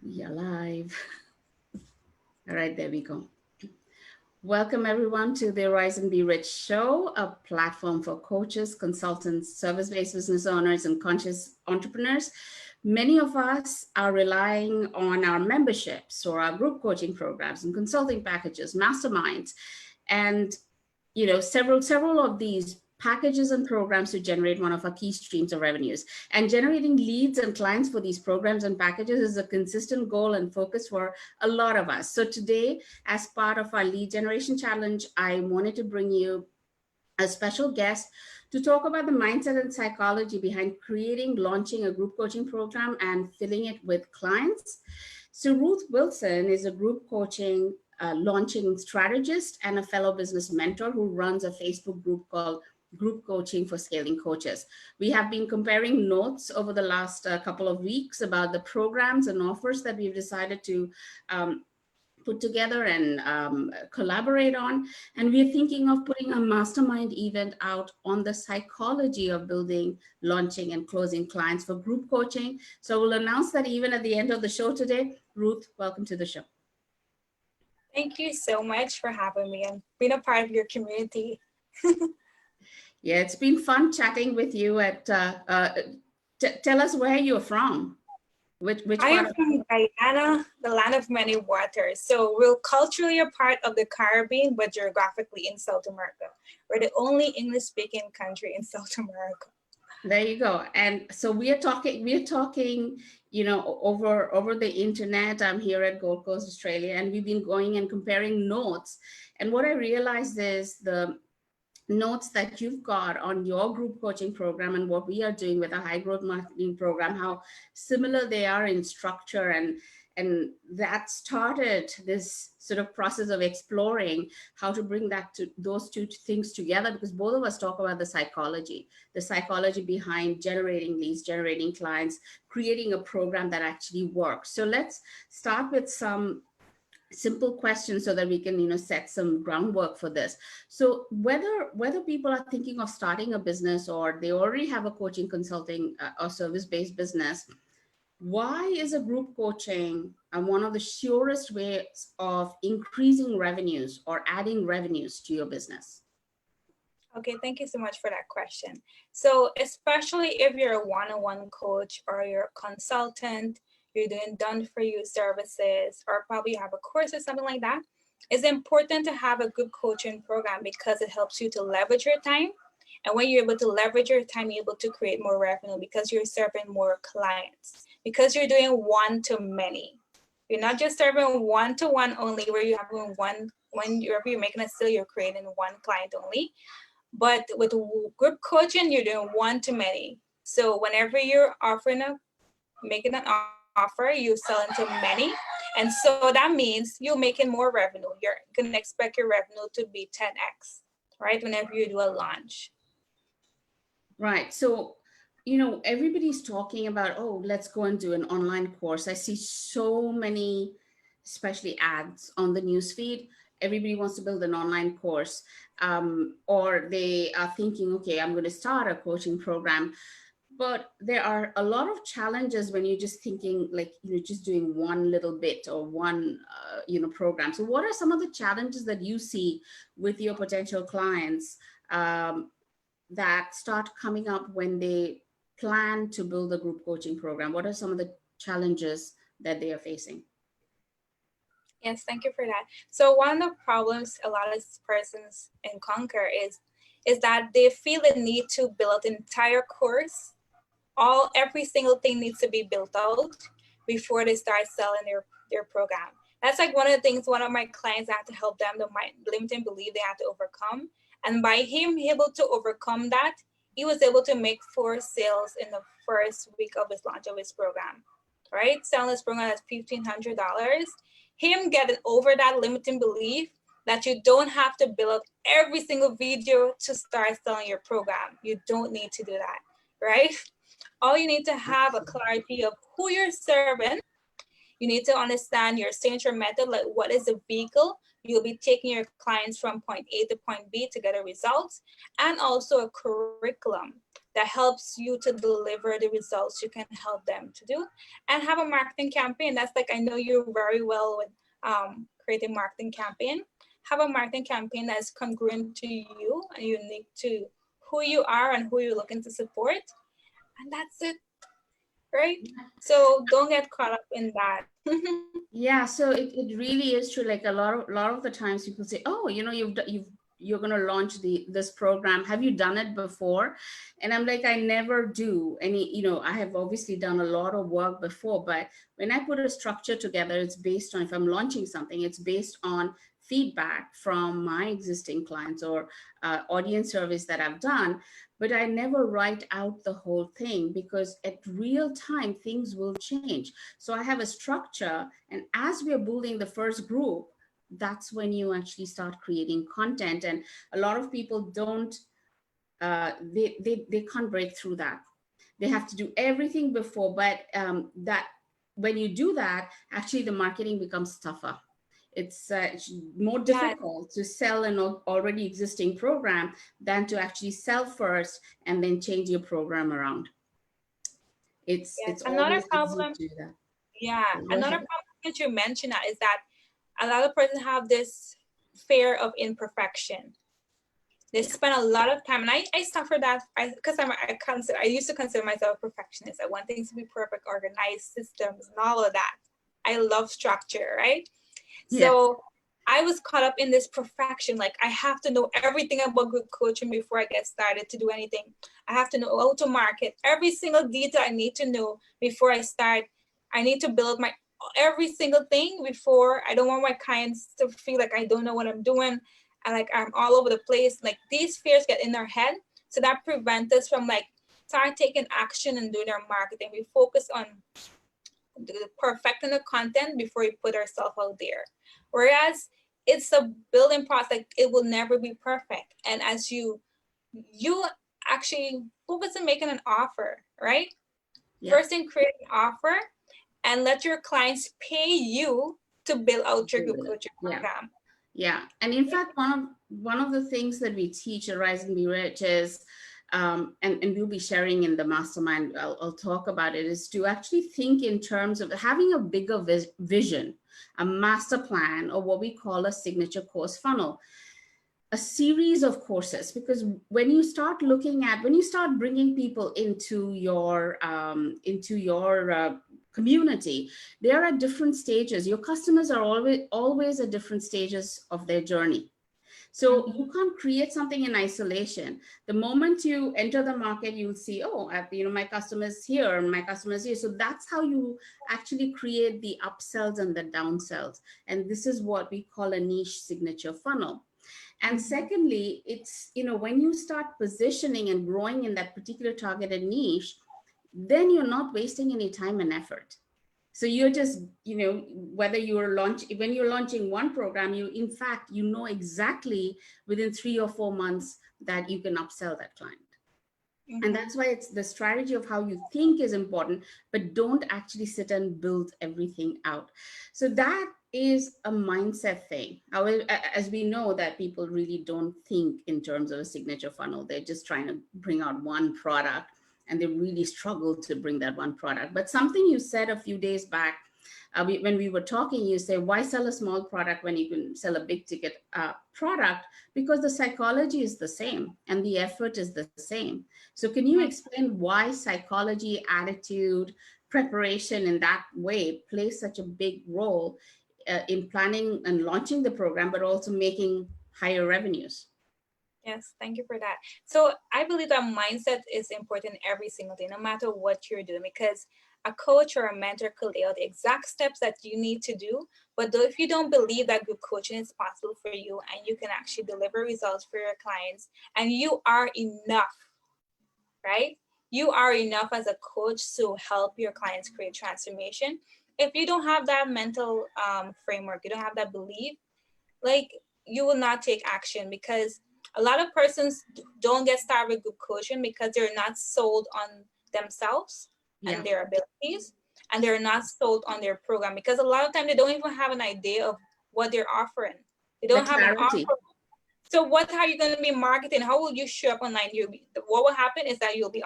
We are live. All right, there we go. Welcome everyone to the Rise and Be Rich show, a platform for coaches, consultants, service-based business owners, and conscious entrepreneurs. Many of us are relying on our memberships or our group coaching programs and consulting packages, masterminds, and several of these packages and programs to generate one of our key streams of revenues. And generating leads and clients for these programs and packages is a consistent goal and focus for a lot of us. So today, as part of our lead generation challenge, I wanted to bring you a special guest to talk about the mindset and psychology behind creating, launching a group coaching program and filling it with clients. So Ruth Wilson is a group coaching launching strategist and a fellow business mentor who runs a Facebook group called Group Coaching for Scaling Coaches. We have been comparing notes over the last couple of weeks about the programs and offers that we've decided to put together and collaborate on. And we're thinking of putting a mastermind event out on the psychology of building, launching, and closing clients for group coaching. So we'll announce that even at the end of the show today. Ruth, welcome to the show. Thank you so much for having me and being a part of your community. Yeah, it's been fun chatting with you. Tell us where you're from. Which I am from Guyana, the land of many waters. So we're culturally a part of the Caribbean, but geographically in South America. We're the only English-speaking country in South America. There you go. And so we're talking, over the internet. I'm here at Gold Coast, Australia, and we've been going and comparing notes. And what I realized is the notes that you've got on your group coaching program and what we are doing with a high growth marketing program, how similar they are in structure, and that started this sort of process of exploring how to bring those two things together, because both of us talk about the psychology behind generating leads, generating clients, creating a program that actually works. So let's start with some simple questions so that we can set some groundwork for this. So whether people are thinking of starting a business or they already have a coaching, consulting, or service-based business, why is a group coaching one of the surest ways of increasing revenues or adding revenues to your business? Okay, thank you so much for that question. So especially if you're a one-on-one coach or you're a consultant, you're doing done-for-you services, or probably you have a course or something like that, it's important to have a good coaching program because it helps you to leverage your time. And when you're able to leverage your time, you're able to create more revenue because you're serving more clients, because you're doing one-to-many. You're not just serving one-to-one only, where you have when you're making a sale, you're creating one client only. But with group coaching, you're doing one-to-many. So whenever you're making an offer, you sell into many. And so that means you're making more revenue. You're going to expect your revenue to be 10x, right? Whenever you do a launch. Right. So, everybody's talking about, oh, let's go and do an online course. I see so many, especially ads on the newsfeed. Everybody wants to build an online course, or they are thinking, okay, I'm going to start a coaching program. But there are a lot of challenges when you're just thinking like, just doing one little bit or one, program. So what are some of the challenges that you see with your potential clients that start coming up when they plan to build a group coaching program? What are some of the challenges that they are facing? Yes, thank you for that. So one of the problems a lot of persons encounter is that they feel the need to build an entire course. Every single thing needs to be built out before they start selling their program. That's like one of the things one of my clients had to help them, the limiting belief they had to overcome. And by him able to overcome that, he was able to make 4 sales in the first week of his launch of his program, right? Selling his program at $1,500. Him getting over that limiting belief that you don't have to build every single video to start selling your program. You don't need to do that, right? All you need to have a clarity of who you're serving. You need to understand your signature method, like what is the vehicle you'll be taking your clients from point A to point B to get a result, and also a curriculum. that helps you to deliver the results you can help them to do. And have a marketing campaign. That's like, I know you're very well with creating marketing campaign. Have a marketing campaign that is congruent to you and unique to who you are and who you're looking to support. And that's it, right? So don't get caught up in that. Yeah, so it really is true. Like a lot of the times people say, "Oh, you're going to launch this program. Have you done it before?" And I'm like, I never do any. I have obviously done a lot of work before, but when I put a structure together, it's based on, if I'm launching something, it's based on feedback from my existing clients or audience surveys that I've done. But I never write out the whole thing, because at real time things will change. So I have a structure, and as we are building the first group, that's when you actually start creating content. And a lot of people don't, they can't break through that. They have to do everything before, but that when you do that, actually the marketing becomes tougher. It's more Yes, difficult to sell an already existing program than to actually sell first and then change your program around. yes. It's Another always easier problem, to do that. yeah, Go another ahead. problem that you mentioned that is that a lot of persons have this fear of imperfection. They Yeah. spend a lot of time, and I suffer that because I used to consider myself a perfectionist. I want things to be perfect, organized, systems, and all of that. I love structure, right? Yes. So I was caught up in this perfection. Like, I have to know everything about group coaching before I get started to do anything. I have to know how to market, every single detail I need to know before I start. I need to build my every single thing before. I don't want my clients to feel like I don't know what I'm doing and like I'm all over the place. Like, these fears get in their head. So that prevents us from like start taking action and doing our marketing. We focus on perfecting the content before we put ourselves out there. Whereas it's a building process, like, it will never be perfect. And as you actually focus on making an offer, right? Yeah. First thing, create an offer and let your clients pay you to build out your group coaching Yeah. program. Yeah. And in fact, one of the things that we teach at Rise and Be Rich is, and we'll be sharing in the mastermind, I'll talk about it, is to actually think in terms of having a bigger vision, a master plan, or what we call a signature course funnel, a series of courses. Because when you start bringing people into your community, they are at different stages. Your customers are always at different stages of their journey. So Mhm. you can't create something in isolation. The moment you enter the market, you'll see, oh, my customers here and my customers here. So that's how you actually create the upsells and the downsells. And this is what we call a niche signature funnel. And Mhm. secondly, when you start positioning and growing in that particular targeted niche, then you're not wasting any time and effort. So you're just, whether when you're launching one program, in fact, exactly within 3 or 4 months that you can upsell that client. And Mhm. that's why it's the strategy of how you think is important, but don't actually sit and build everything out. So that is a mindset thing. However, as we know that people really don't think in terms of a signature funnel, they're just trying to bring out one product, and they really struggle to bring that one product. But something you said a few days back, when we were talking, you say, why sell a small product when you can sell a big ticket product? Because the psychology is the same and the effort is the same. So can you explain why psychology, attitude, preparation in that way plays such a big role in planning and launching the program, but also making higher revenues? Yes, thank you for that. So I believe that mindset is important every single day, no matter what you're doing, because a coach or a mentor could lay out the exact steps that you need to do. But though, if you don't believe that group coaching is possible for you and you can actually deliver results for your clients and you are enough, right? You are enough as a coach to help your clients create transformation. If you don't have that mental framework, you don't have that belief, like, you will not take action, because a lot of persons don't get started with group coaching because they're not sold on themselves and Yeah, their abilities, and they're not sold on their program, because a lot of time they don't even have an idea of what they're offering. They the don't have an clarity. offer. So what are you going to be marketing? How will you show up online? What will happen is that you'll be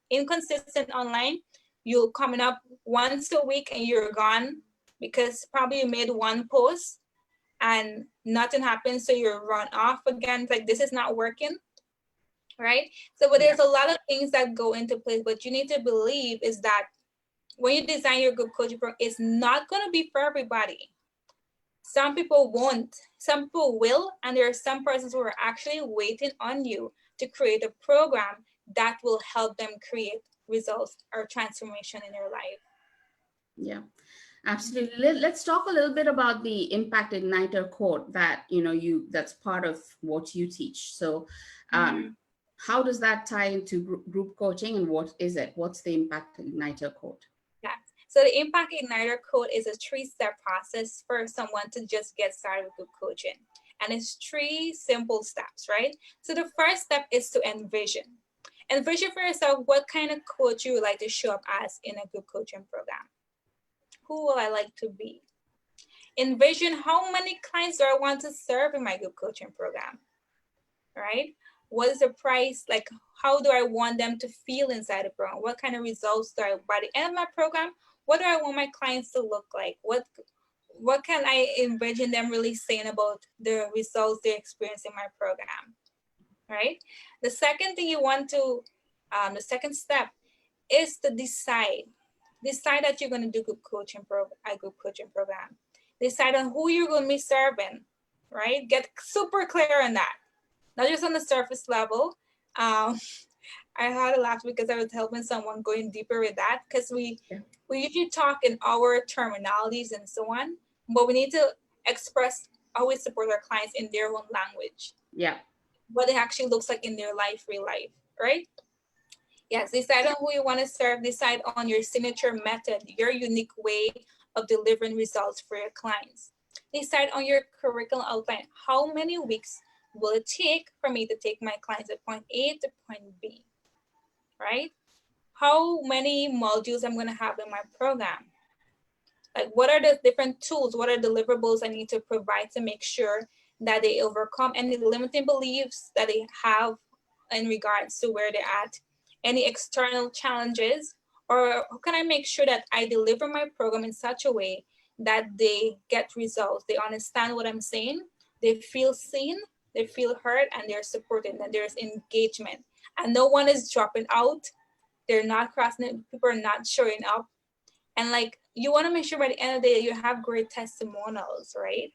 inconsistent online. You'll coming up once a week and you're gone because probably you made one post and nothing happens. So you're run off again. It's like, this is not working, right? So, but there's a lot of things that go into place. But you need to believe is that when you design your group coaching program, it's not going to be for everybody. Some people won't, some people will, and there are some persons who are actually waiting on you to create a program that will help them create results or transformation in their life. Yeah, absolutely. Let's talk a little bit about the Impact Igniter code that, that's part of what you teach. So how does that tie into group coaching, and what is it? What's the Impact Igniter code? Yeah. So the Impact Igniter code is a 3-step process for someone to just get started with group coaching. And it's 3 simple steps, right? So the first step is to envision. Envision for yourself what kind of coach you would like to show up as in a group coaching program. Who will I like to be? Envision how many clients do I want to serve in my group coaching program, right? What is the price? Like, how do I want them to feel inside the program? What kind of results do I, by the end of my program, what do I want my clients to look like? What can I envision them really saying about the results they experience in my program, right? The second thing you want to, the second step is to decide that you're going to do a group coaching program. Decide on who you're going to be serving, right? Get super clear on that, not just on the surface level. I had a laugh because I was helping someone going deeper with that, because we usually talk in our terminologies and so on, but we need to always support our clients in their own language. Yeah. What it actually looks like in their life, real life, right? Yes, decide on who you want to serve, decide on your signature method, your unique way of delivering results for your clients. Decide on your curriculum outline. How many weeks will it take for me to take my clients at point A to point B, right? How many modules I'm going to have in my program? Like, what are the different tools? What are deliverables I need to provide to make sure that they overcome any limiting beliefs that they have in regards to where they're at, any external challenges, or how can I make sure that I deliver my program in such a way that they get results, they understand what I'm saying, they feel seen, they feel heard, and they're supported, and there's engagement, and no one is dropping out, they're not crossing it, people are not showing up. And like, you want to make sure by the end of the day you have great testimonials, right?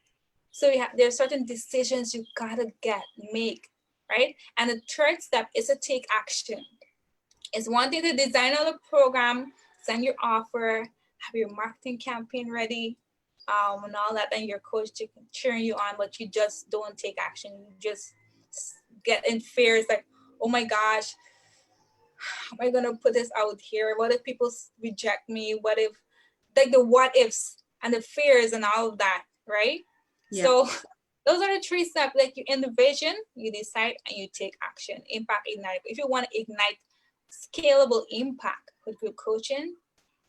So there's certain decisions you gotta make, right? And the third step is to take action. It's one thing to design a program, send your offer, have your marketing campaign ready, and all that, and your coach cheering you on, but you just don't take action. You just get in fear. It's like, oh my gosh, how am I gonna put this out here? What if people reject me? What if, like, the what ifs and the fears and all of that, right? Yeah. So those are the 3 steps. Like, you envision, you decide, and you take action. Impact Ignite. If you want to ignite scalable impact with group coaching,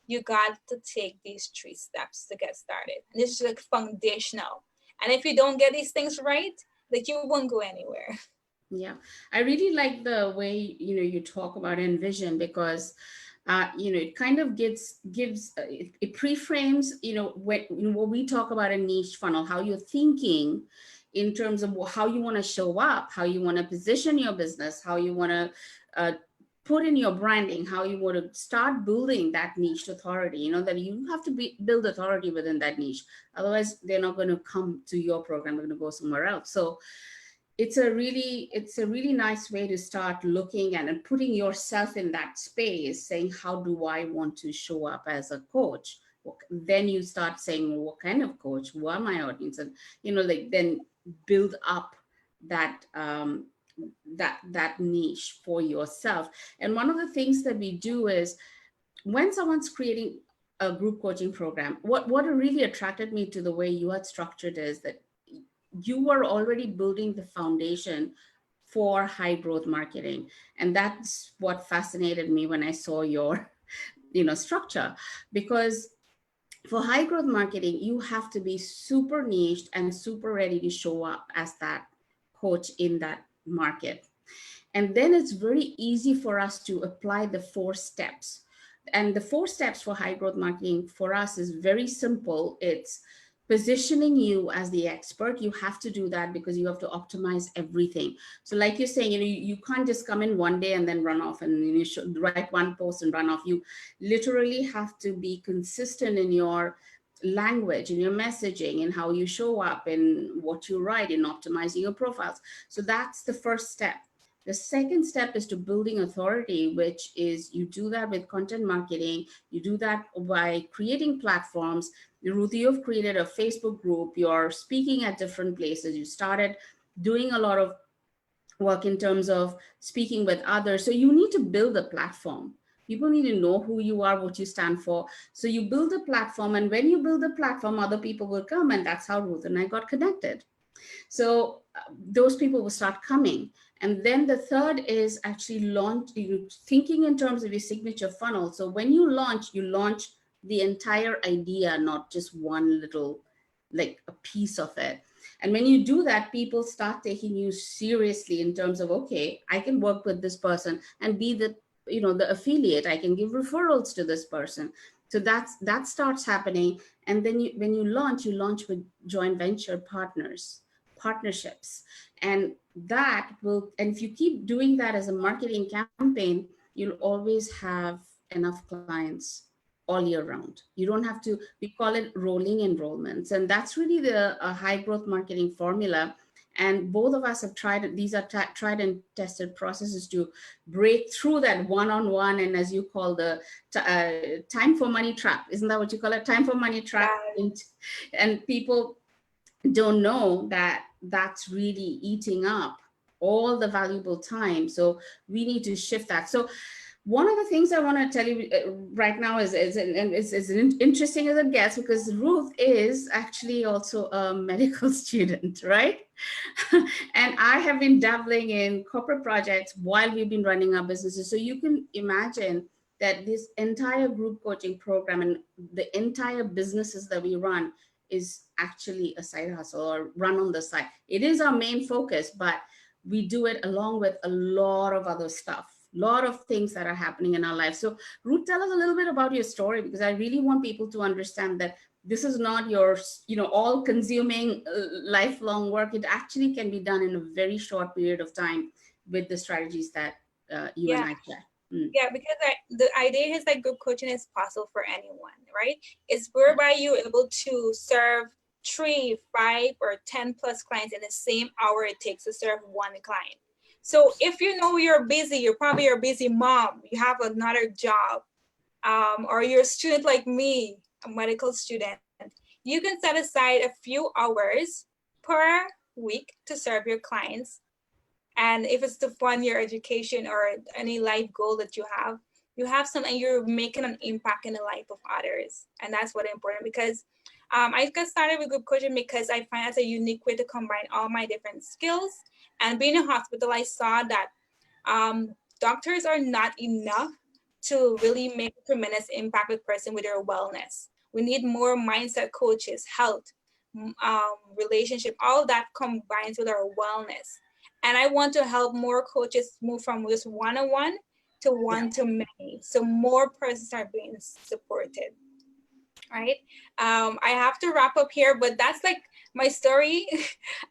you got to take these 3 steps to get started. And this is like foundational. And if you don't get these things right, like, you won't go anywhere. Yeah, I really like the way, you talk about envision, because it kind of gives it pre-frames, when we talk about a niche funnel, how you're thinking in terms of how you want to show up, how you want to position your business, how you want to put in your branding, how you want to start building that niche authority, that you have to build authority within that niche. Otherwise, they're not going to come to your program, they're going to go somewhere else. So it's a really nice way to start looking at and putting yourself in that space, saying, how do I want to show up as a coach? Then you start saying, well, what kind of coach? Who are my audience? And then build up that that niche for yourself. And one of the things that we do is, when someone's creating a group coaching program, what really attracted me to the way you had structured is that you were already building the foundation for high growth marketing. And that's what fascinated me when I saw your structure, because for high growth marketing, you have to be super niched and super ready to show up as that coach in that market. And then it's very easy for us to apply the 4 steps. And the 4 steps for high growth marketing for us is very simple. It's positioning you as the expert. You have to do that because you have to optimize everything. So like you're saying, you can't just come in one day and then run off, and you should write one post and run off. You literally have to be consistent in your language, in your messaging, in how you show up, in what you write, in optimizing your profiles. So that's the first step. The second step is to building authority, which is you do that with content marketing. You do that by creating platforms. Ruth, you've created a Facebook group. You're speaking at different places. You started doing a lot of work in terms of speaking with others. So you need to build a platform. People need to know who you are, what you stand for. So you build a platform. And when you build a platform, other people will come. And that's how Ruth and I got connected. So those people will start coming. And then the third is actually thinking in terms of your signature funnel. So when you launch the entire idea, not just one little, like a piece of it. And when you do that, people start taking you seriously in terms of, okay, I can work with this person and be the affiliate. I can give referrals to this person. So that starts happening. And then when you launch with joint venture partnerships. And if you keep doing that as a marketing campaign, you'll always have enough clients all year round. You don't have to, we call it rolling enrollments. And that's really the high growth marketing formula. And both of us have tried, these are tried and tested processes to break through that one-on-one, and as you call the time for money trap. Isn't that what you call it? Time for money trap. And people don't know that that's really eating up all the valuable time. So we need to shift that. So one of the things I want to tell you right now is interesting as it gets, because Ruth is actually also a medical student, right? And I have been dabbling in corporate projects while we've been running our businesses. So you can imagine that this entire group coaching program and the entire businesses that we run is actually a side hustle or run on the side. It is our main focus, but we do it along with a lot of other stuff, a lot of things that are happening in our life. So Ruth, tell us a little bit about your story, because I really want people to understand that this is not your, all consuming lifelong work. It actually can be done in a very short period of time with the strategies that you and I share. Yeah, because the idea is that group coaching is possible for anyone, right? It's whereby you're able to serve 3, 5, or 10 plus clients in the same hour it takes to serve one client. So if you know you're busy, you're probably a busy mom, you have another job, or you're a student like me, a medical student, you can set aside a few hours per week to serve your clients. And if it's to fund your education or any life goal that you have something, you're making an impact in the life of others. And that's what important, because I got started with group coaching because I find it's a unique way to combine all my different skills. And being in a hospital, I saw that doctors are not enough to really make a tremendous impact with person with their wellness. We need more mindset coaches, health, relationship, all that combines with our wellness. And I want to help more coaches move from just one-on-one to one-to-many. So more persons are being supported, right? I have to wrap up here, but that's like my story.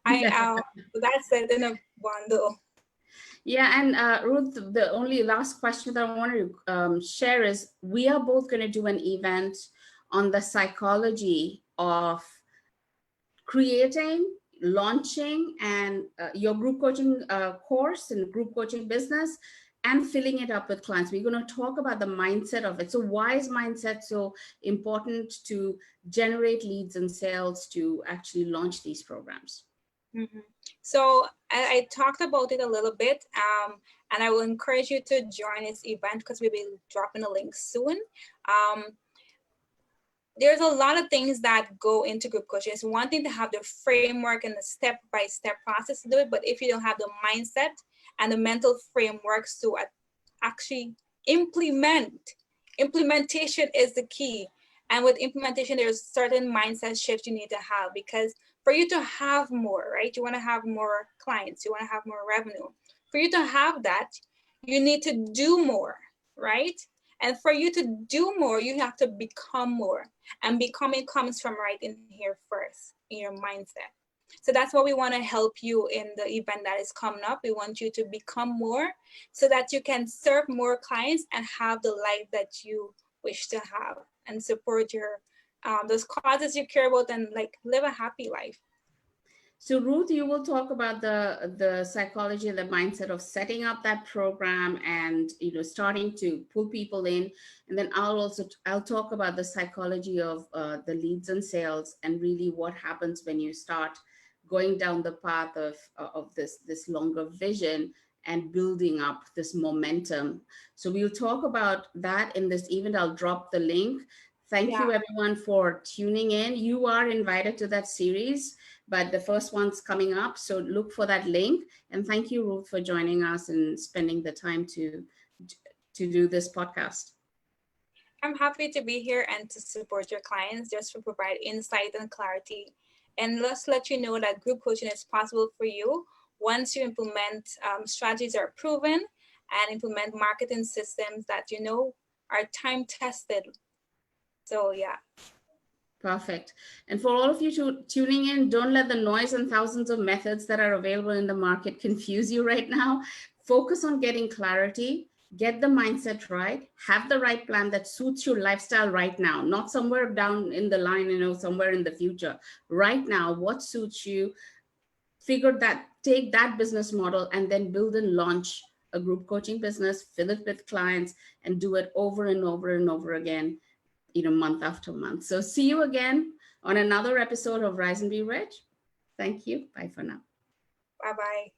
That's it in a bundle. Yeah, and Ruth, the only last question that I want to share is, we are both going to do an event on the psychology of creating, launching, and your group coaching course and group coaching business, and filling it up with clients. We're going to talk about the mindset of it. So why is mindset so important to generate leads and sales to actually launch these programs? Mm-hmm. So I talked about it a little bit, and I will encourage you to join this event because we'll be dropping a link soon. There's a lot of things that go into group coaching. It's one thing to have the framework and the step-by-step process to do it, but if you don't have the mindset and the mental frameworks to actually implementation is the key. And with implementation, there's certain mindset shifts you need to have, because for you to have more, right? You want to have more clients, you want to have more revenue. For you to have that, you need to do more, right? And for you to do more, you have to become more. And becoming comes from right in here first, in your mindset. So that's what we want to help you in the event that is coming up. We want you to become more so that you can serve more clients and have the life that you wish to have and support your those causes you care about and like live a happy life. So Ruth, you will talk about the psychology and the mindset of setting up that program and starting to pull people in, and then I'll talk about the psychology of the leads and sales and really what happens when you start going down the path of this longer vision and building up this momentum. So we'll talk about that in this event. I'll drop the link. Thank Yeah, you everyone for tuning in. You are invited to that series, but the first one's coming up. So look for that link. And thank you, Ruth, for joining us and spending the time to do this podcast. I'm happy to be here and to support your clients just to provide insight and clarity. And let's let you know that group coaching is possible for you once you implement strategies that are proven and implement marketing systems that you know are time tested. So yeah. Perfect. And for all of you tuning in, don't let the noise and thousands of methods that are available in the market confuse you right now. Focus on getting clarity, get the mindset right, have the right plan that suits your lifestyle right now, not somewhere down in the line, somewhere in the future. Right now, what suits you, figure that, take that business model and then build and launch a group coaching business, fill it with clients, and do it over and over and over again, month after month. So see you again on another episode of Rise and Be Rich. Thank you. Bye for now. Bye bye.